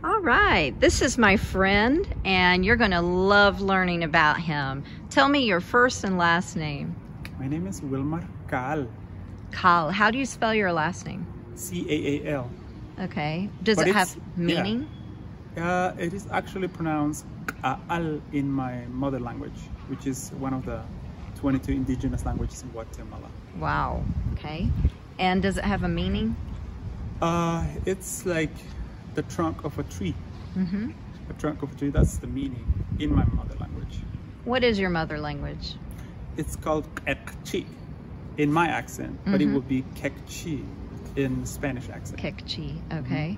All right, this is my friend, and you're going to love learning about him. Tell me your first and last name. My name is Wilmar Caal. Caal. How do you spell your last name? C-A-A-L. Okay. Does it have meaning? Yeah. It is actually pronounced Al in my mother language, which is one of the 22 indigenous languages in Guatemala. Wow. Okay. And does it have a meaning? It's like the trunk of a tree. Mm-hmm. The trunk of a tree, that's the meaning in my mother language. What is your mother language? It's called Q'eqchi in my accent, but it would be Q'eqchi in Spanish accent. Q'eqchi, okay.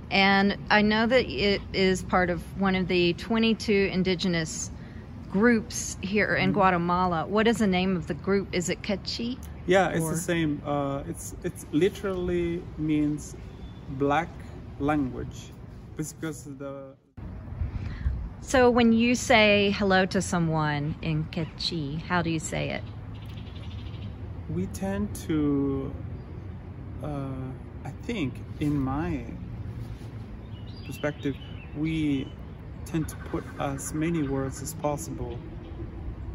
And I know that it is part of one of the 22 indigenous groups here in Guatemala. What is the name of the group? Is it Q'eqchi? Yeah, it's the same. It's literally means black language. It's because the... So when you say hello to someone in Q'eqchi, how do you say it? We tend to, I think, in my perspective, we tend to put as many words as possible,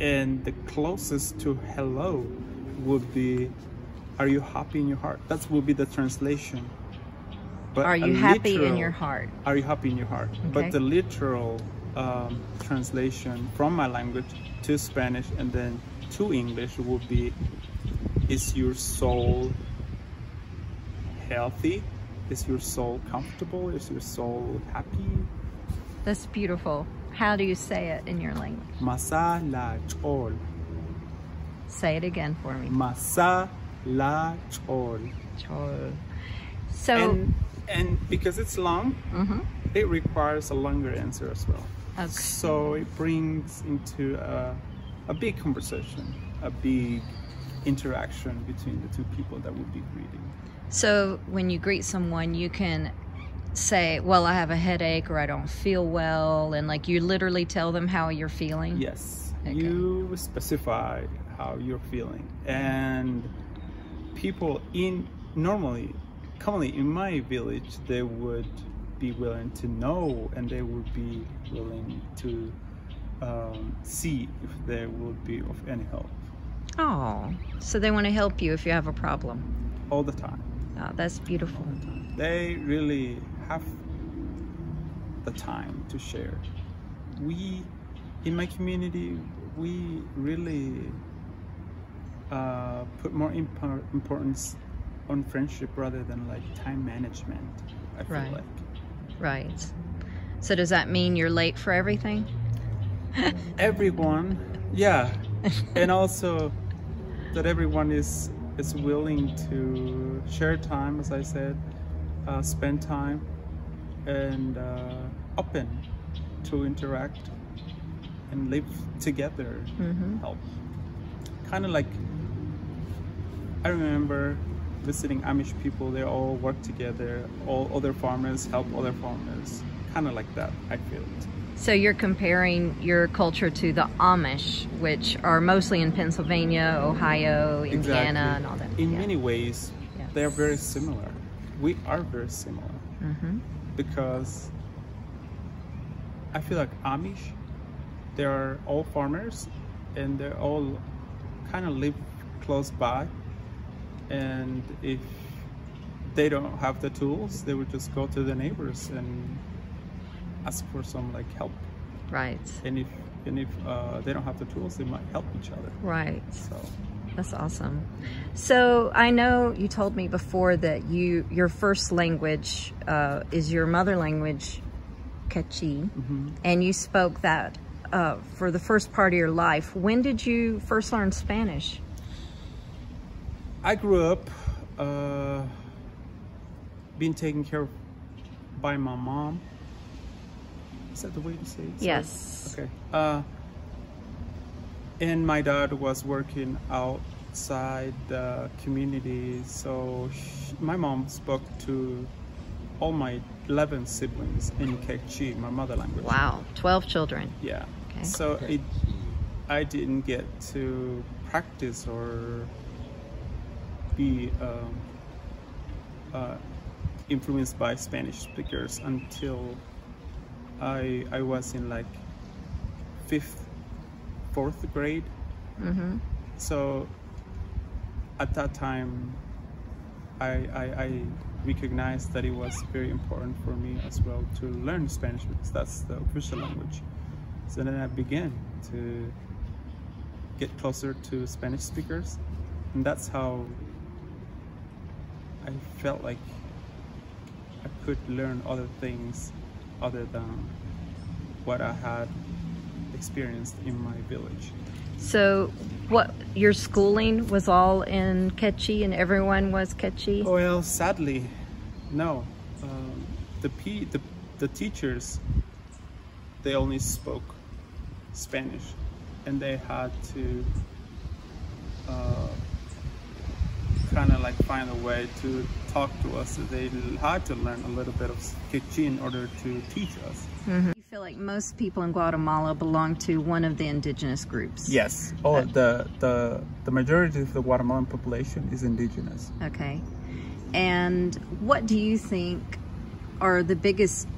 and the closest to hello would be, are you happy in your heart? That will be the translation. But are you happy in your heart? Are you happy in your heart? Okay. But the literal translation from my language to Spanish and then to English would be, is your soul healthy? Is your soul comfortable? Is your soul happy? That's beautiful. How do you say it in your language? Masa la chol. Say it again for me. Masa la chol. Chol. So, and because it's long, it requires a longer answer as well. Okay. So it brings into a big conversation, a big interaction between the two people that would be greeting. So when you greet someone, you can say, well, I have a headache, or I don't feel well, and like you literally tell them how you're feeling? Yes. Okay. You specify how you're feeling. And people commonly in my village, they would be willing to know, and they would be willing to see if they would be of any help. Oh, so they want to help you if you have a problem? All the time. Oh, that's beautiful. They really have the time to share. We, in my community, we really put more importance on friendship rather than like time management, I feel like. Right. So does that mean you're late for everything? Everyone, yeah. And also that everyone is willing to share time, as I said, spend time, and open to interact and live together, help. Kind of like, I remember visiting Amish people, they all work together, all other farmers help other farmers, kind of like that, I feel it. So you're comparing your culture to the Amish, which are mostly in Pennsylvania, Ohio, Indiana, and all that. In many ways, they are very similar. We are very similar because I feel like Amish, they are all farmers and they're all kind of live close by, and if they don't have the tools, they would just go to the neighbors and ask for some like help. Right. And if they don't have the tools, they might help each other. Right. So that's awesome. So I know you told me before that your first language is your mother language, Q'eqchi, and you spoke that for the first part of your life. When did you first learn Spanish? I grew up being taken care of by my mom. Is that the way to say it? Yes. Okay. And my dad was working outside the community, so my mom spoke to all my 11 siblings in Q'eqchi, my mother language. Wow, 12 children. Yeah. Okay. So I didn't get to practice or be influenced by Spanish speakers until I was in like fourth grade. So at that time, I recognized that it was very important for me as well to learn Spanish because that's the official language. So then I began to get closer to Spanish speakers, and that's how I felt like I could learn other things other than what I had experienced in my village. So what, your schooling was all in Q'eqchi and everyone was Q'eqchi? Well, sadly, no. The teachers, they only spoke Spanish, and they had to kind of like find a way to talk to us. So they had to learn a little bit of Q'eqchi in order to teach us. You feel like most people in Guatemala belong to one of the indigenous groups? Yes. Oh, the majority of the Guatemalan population is indigenous. Okay. And what do you think are the biggest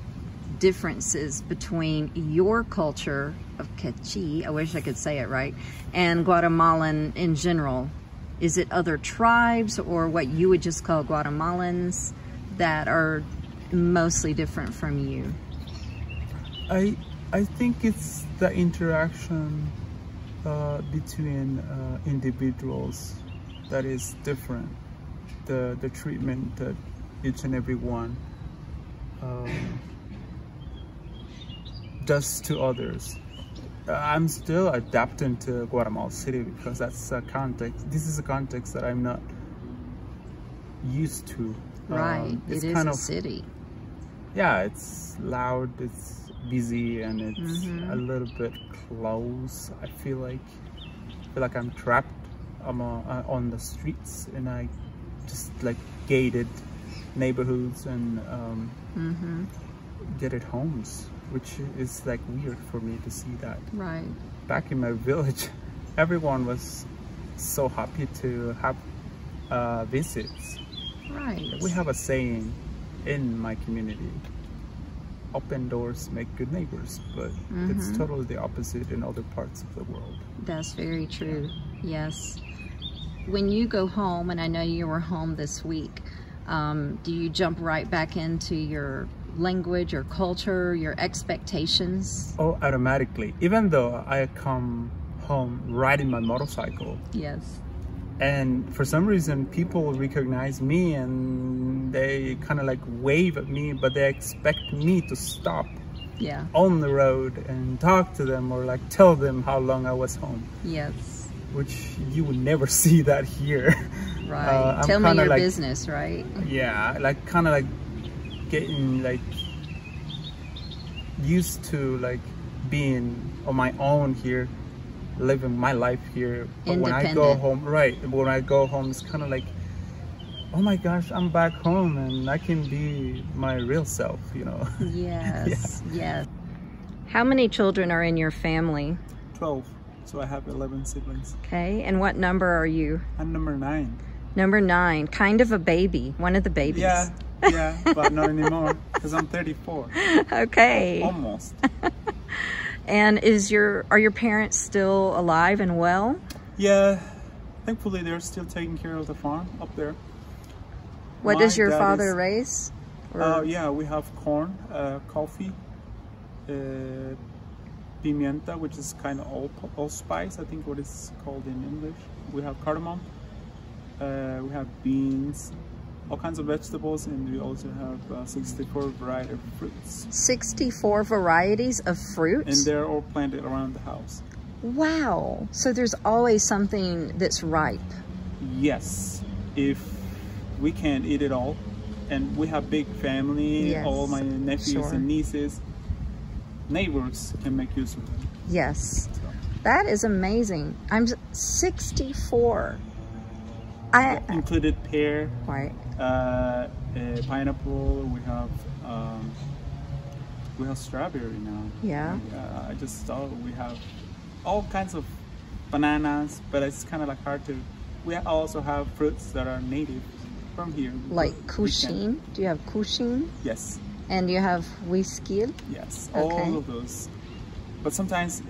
differences between your culture of Q'eqchi, I wish I could say it right, and Guatemalan in general? Is it other tribes or what you would just call Guatemalans that are mostly different from you? I think it's the interaction between individuals that is different. The treatment that each and every one does to others. I'm still adapting to Guatemala City because that's a context. This is a context that I'm not used to. Right, it's it is kind a of, city. Yeah, it's loud, it's busy, and it's a little bit close. I feel like I'm trapped. I'm on the streets, and I just like gated neighborhoods and gated homes, which is like weird for me to see that. Right. Back in my village, everyone was so happy to have visits. Right. We have a saying in my community: open doors make good neighbors, but it's totally the opposite in other parts of the world. That's very true. Yes. When you go home, and I know you were home this week, do you jump right back into your language, your culture, your expectations? Oh, automatically. Even though I come home riding my motorcycle. Yes. And for some reason, people recognize me and they kind of like wave at me, but they expect me to stop on the road and talk to them or like tell them how long I was home. Yes. Which you would never see that here. Right. Tell me your business, right? Yeah, like kind of like getting like used to like being on my own here, living my life here. But when I go home, when I go home, it's kind of like, oh my gosh, I'm back home and I can be my real self, you know. Yes. Yes. How many children are in your family? 12. So I have 11 siblings. Okay. And what number are you? I'm number 9. Number 9. Kind of a baby. One of the babies. Yeah, but not anymore because I'm 34. Okay. Almost. And are your parents still alive and well? Yeah, thankfully they're still taking care of the farm up there. What does your father raise? Yeah, we have corn, coffee, pimienta, which is kind of allspice, I think what it's called in English. We have cardamom, we have beans, all kinds of vegetables, and we also have 64 varieties of fruits. 64 varieties of fruits? And they're all planted around the house. Wow. So there's always something that's ripe. Yes. If we can't eat it all, and we have big family, all my nephews and nieces, neighbors can make use of them. Yes. So. That is amazing. I'm 64. Included pear, right? Pineapple. We have strawberry now. Yeah. I just thought we have all kinds of bananas, but it's kind of like hard to. We also have fruits that are native from here. Like Kushin. Do you have Kushin? Yes. And you have whiskey? Yes, Okay. all of those. But sometimes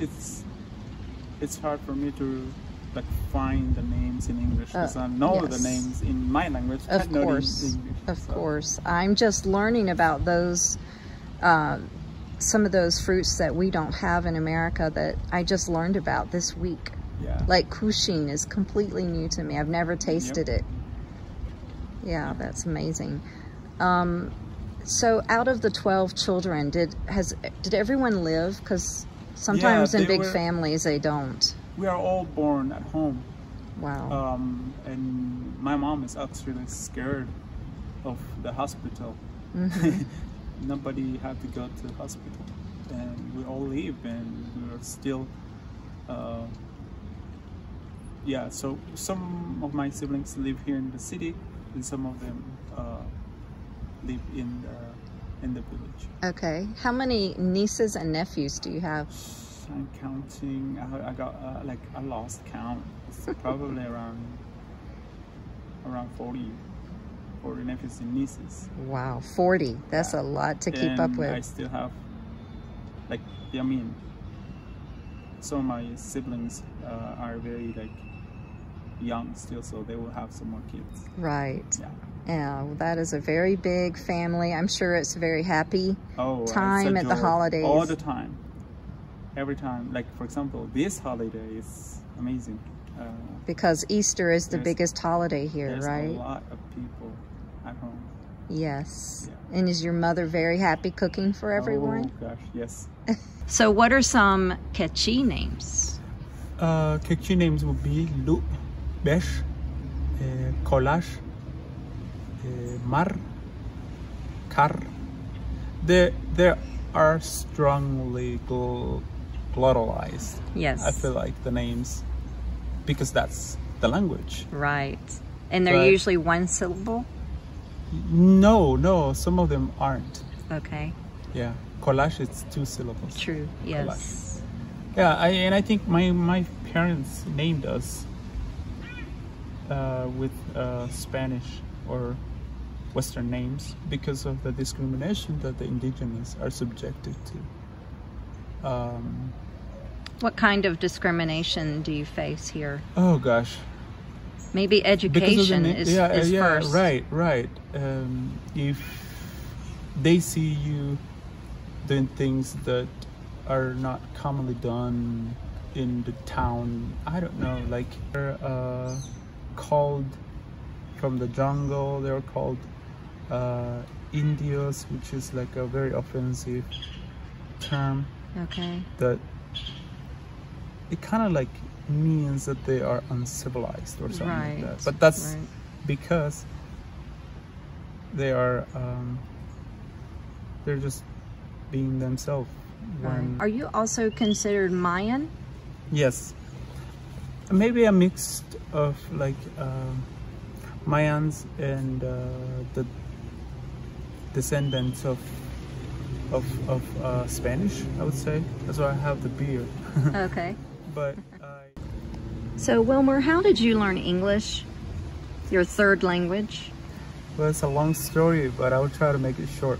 it's hard for me to like find the names in English because I know the yes. names in my language. Of course, in English, of course. I'm just learning about those, some of those fruits that we don't have in America that I just learned about this week. Yeah. Like Q'eqchi is completely new to me. I've never tasted it. Yeah, that's amazing. So out of the 12 children, did everyone live? Because sometimes in big families they don't. We are all born at home. Wow. And my mom is actually scared of the hospital. Nobody had to go to the hospital, and we all live, and we are still. Yeah. So some of my siblings live here in the city, and some of them live in the village. Okay. How many nieces and nephews do you have? I'm counting. I got like I lost count. It's probably around 40 nephews and nieces. Wow, 40. That's a lot to keep up with. I still have like I mean, some of my siblings are very like young still, so they will have some more kids. Right. Yeah. Yeah, well, that is a very big family. I'm sure it's a very happy time it's at the holidays. All the time. Every time. Like, for example, this holiday is amazing. Because Easter is the biggest holiday here, right? There's a lot of people at home. Yes. Yeah. And is your mother very happy cooking for everyone? Oh, gosh, yes. So what are some Q'eqchi names? Q'eqchi names would be Lu, Besh, Kolash, Mar, Kar. They are strongly glottalized. Yes. I feel like the names, because that's the language. Right. And they're usually one syllable? No, some of them aren't. Okay. Yeah. Kolash, it's 2 syllables. True, yes. Kolash. Yeah, I think my parents named us with Spanish or Western names because of the discrimination that the Indigenous are subjected to. What kind of discrimination do you face here? Oh gosh. Maybe education is first. Right. If they see you doing things that are not commonly done in the town, I don't know, like they're called from the jungle, they're called Indios, which is like a very offensive term. Okay. That it kind of like means that they are uncivilized or something like that. But that's because they are they're just being themselves. Are you also considered Mayan? Yes. Maybe a mix of like Mayans and the descendants of Spanish, I would say. That's why I have the beard. Okay. But so Wilmar, how did you learn English, your third language? Well, it's a long story, but I will try to make it short.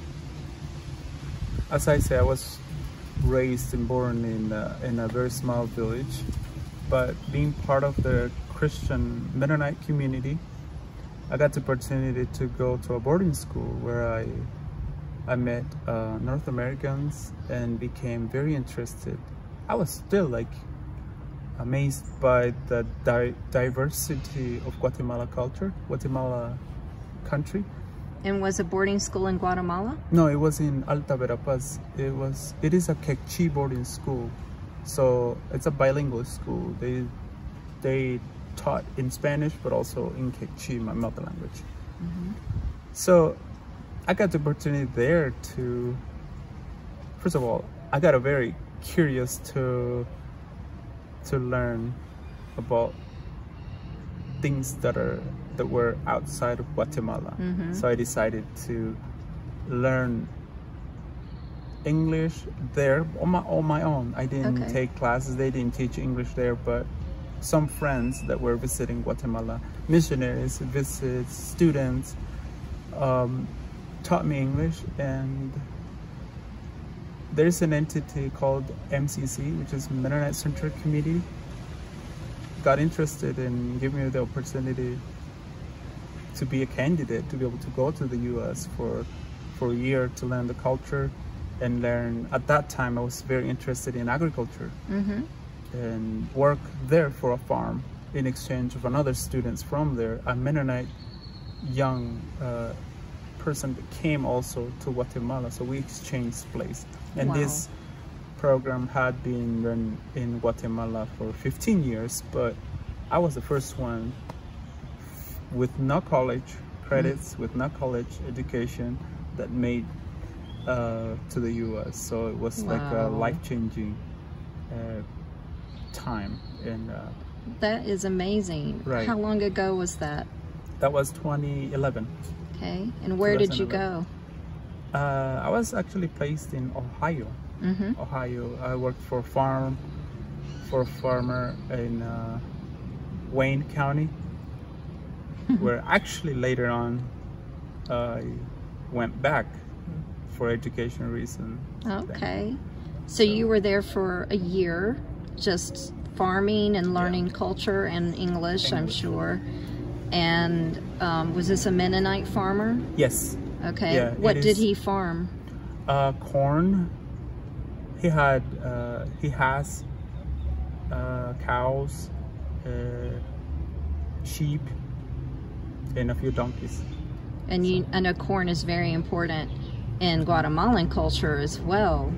As I say, I was raised and born in a very small village, but being part of the Christian Mennonite community, I got the opportunity to go to a boarding school where I met North Americans and became very interested. I was still like amazed by the diversity of Guatemala culture, Guatemala country. And was a boarding school in Guatemala? No, it was in Alta Verapaz. It is a Q'eqchi boarding school, so it's a bilingual school. They taught in Spanish, but also in Q'eqchi, my mother language. So I got the opportunity there to, first of all, I got a very curious to learn about things that were outside of Guatemala. So I decided to learn English there on my own. I didn't take classes. They didn't teach English there, but some friends that were visiting Guatemala, missionaries, students, taught me English, and there's an entity called MCC, which is Mennonite Central Committee, got interested in giving me the opportunity to be a candidate, to be able to go to the US for a year to learn the culture and learn. At that time, I was very interested in agriculture and work there for a farm in exchange of another students from there, a Mennonite young person that came also to Guatemala, so we exchanged place. And this program had been run in Guatemala for 15 years, but I was the first one with no college credits, with no college education, that made to the US. So it was like a life-changing time. And that is amazing. Right. How long ago was that? That was 2011. Okay. And where did you go? I was actually placed in Ohio. Ohio. I worked for a farmer in Wayne County, where actually later on I went back for educational reasons. Okay. So you were there for a year, just farming and learning culture and English, I'm sure. And was this a Mennonite farmer? Yes. Okay. Yeah, what did he farm? Corn. He has cows, sheep, and a few donkeys. And I know corn is very important in Guatemalan culture as well.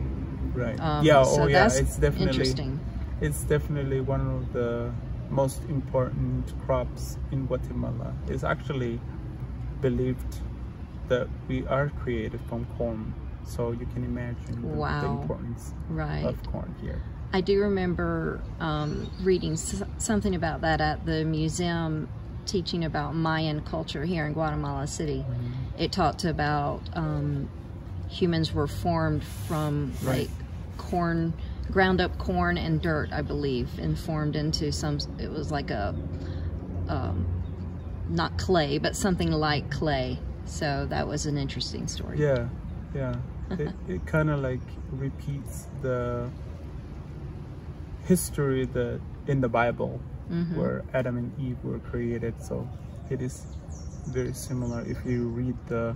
Right. That's it's definitely interesting. It's definitely one of the most important crops in Guatemala. It's actually believed that we are created from corn, so you can imagine the importance of corn here. I do remember reading something about that at the museum teaching about Mayan culture here in Guatemala City. It talked about humans were formed from like corn, ground up corn and dirt, I believe, and formed into it was like a, not clay, but something like clay. So that was an interesting story. Yeah. It kind of like repeats the history that in the Bible where Adam and Eve were created. So it is very similar if you read the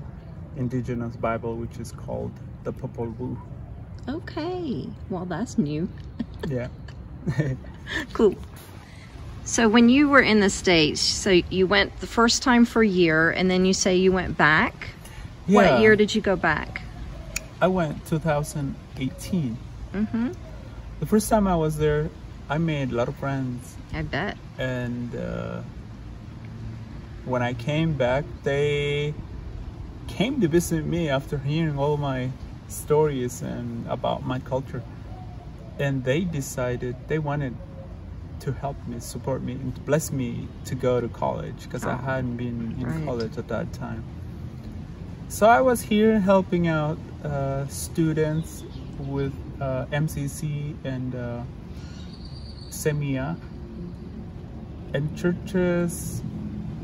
Indigenous Bible, which is called the Popol Vuh. Okay, well that's new. Yeah. Cool. So when you were in the States, so you went the first time for a year, and then you say you went back. Yeah. What year did you go back? I went 2018. The first time I was there, I made a lot of friends. I bet. And when I came back, they came to visit me after hearing all my stories and about my culture. And they decided they wanted to help me, support me, and to bless me to go to college, because I hadn't been in college at that time. So I was here helping out students with MCC and SEMIA, and churches,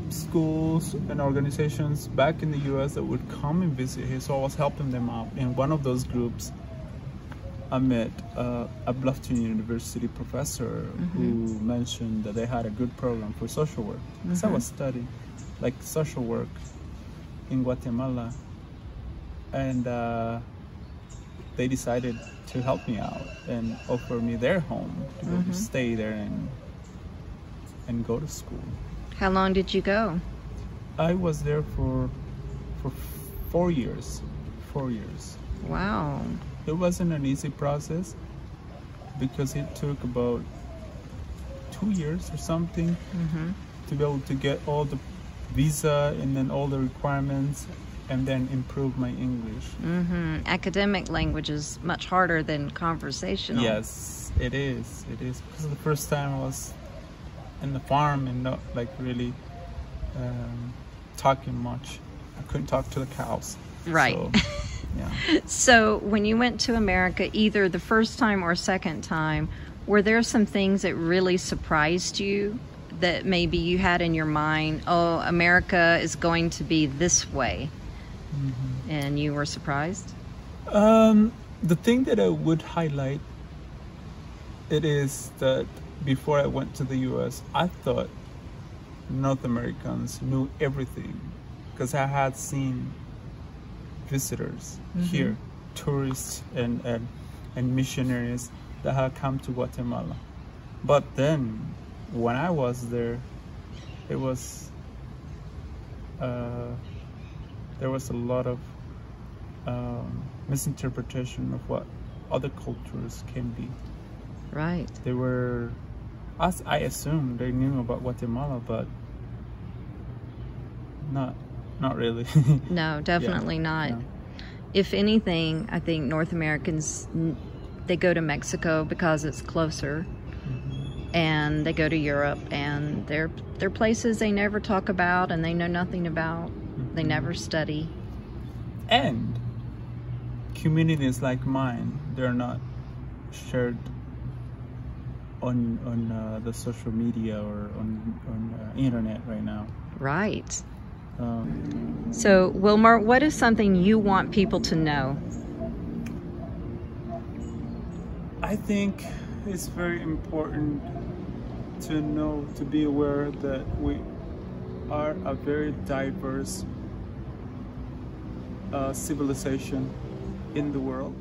schools, and organizations back in the US that would come and visit here. So I was helping them out. In one of those groups, I met a Bluffton University professor who mentioned that they had a good program for social work. So I was studying like social work in Guatemala, and they decided to help me out and offer me their home to go to stay there and go to school. How long did you go? I was there for 4 years. 4 years. Wow. It wasn't an easy process because it took about 2 years or something to be able to get all the visa and then all the requirements and then improve my English. Academic language is much harder than conversational. Yes, it is. It is, because the first time I was in the farm and not like really talking much. I couldn't talk to the cows. Right. So, yeah. So when you went to America, either the first time or second time, were there some things that really surprised you that maybe you had in your mind, oh, America is going to be this way? And you were surprised? The thing that I would highlight, it is that before I went to the US, I thought North Americans knew everything, because I had seen visitors here, tourists and missionaries that had come to Guatemala. But then when I was there, it was there was a lot of misinterpretation of what other cultures can be. Right. They were, as I assumed, they knew about Guatemala, but not really. No, definitely not. No. If anything, I think North Americans, they go to Mexico because it's closer, and they go to Europe, and they're places they never talk about and they know nothing about. They never study. And communities like mine, they're not shared on the social media or on internet right now. Right. So, Wilmar, what is something you want people to know? I think it's very important to know, to be aware that we are a very diverse civilization in the world,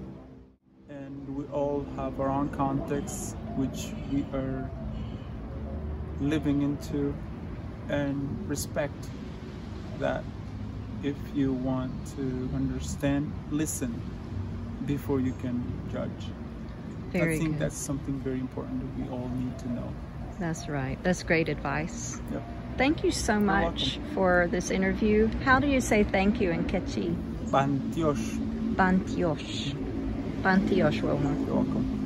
and we all have our own contexts which we are living into, and respect that. If you want to understand, listen before you can judge. I think that's something very important that we all need to know. That's right. That's great advice. Yep. Thank you so much for this interview. How do you say thank you in Q'eqchi? Bantiosh. Bantiosh. Bantiosh, Wilmar. You're welcome.